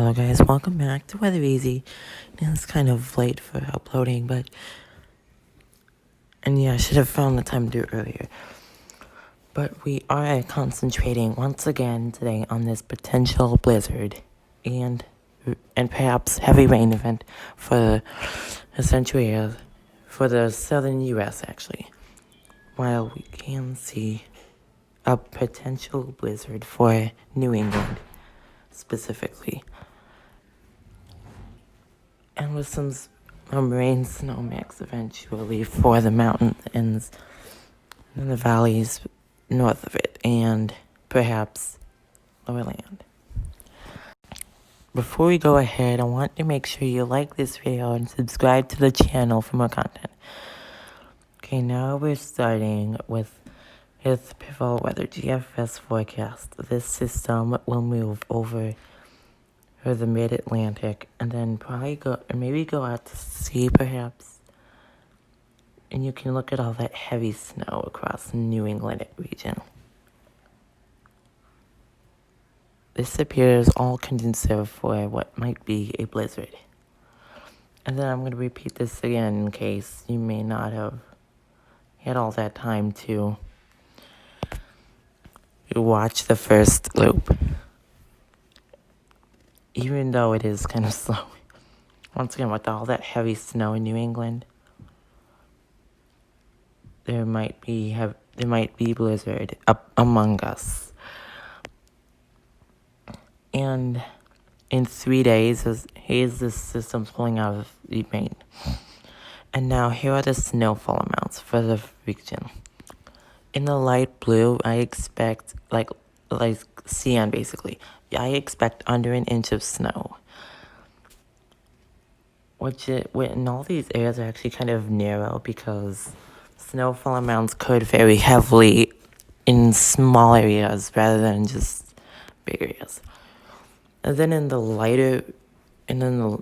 Hello guys, welcome back to Weather Easy. It's kind of late for uploading, I should have found the time to do it earlier. But we are concentrating once again today on this potential blizzard and perhaps heavy rain event for essentially for the southern U.S. actually. While we can see a potential blizzard for New England specifically. And with some rain snow mix eventually for the mountains and the valleys north of it, and perhaps lower land. Before we go ahead, I want to make sure you like this video and subscribe to the channel for more content. Okay, now we're starting with Earth Pivot Weather GFS forecast. This system will move over the mid-Atlantic and then probably go out to sea perhaps. And you can look at all that heavy snow across the New England region. This appears all conducive for what might be a blizzard. And then I'm going to repeat this again in case you may not have had all that time to watch the first loop. Even though it is kind of slow. Once again, with all that heavy snow in New England, there might be blizzard up among us. And in 3 days, this system's pulling out of the rain. And now here are the snowfall amounts for the region. In the light blue, I expect like cyan basically. I expect under an inch of snow. And all these areas are actually kind of narrow because snowfall amounts could vary heavily in small areas rather than just big areas. And then in the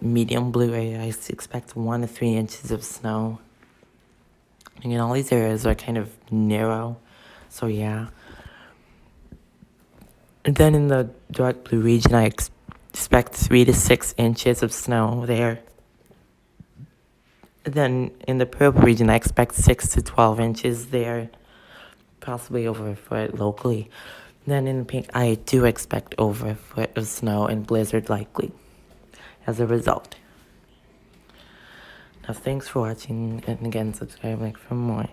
medium blue area, I expect 1 to 3 inches of snow. And all these areas are kind of narrow, so yeah. And then in the dark blue region, I expect 3 to 6 inches of snow there. And then in the purple region, I expect 6 to 12 inches there, possibly over a foot locally. And then in the pink, I do expect over a foot of snow and blizzard likely as a result. Now, thanks for watching, and again, subscribe for more.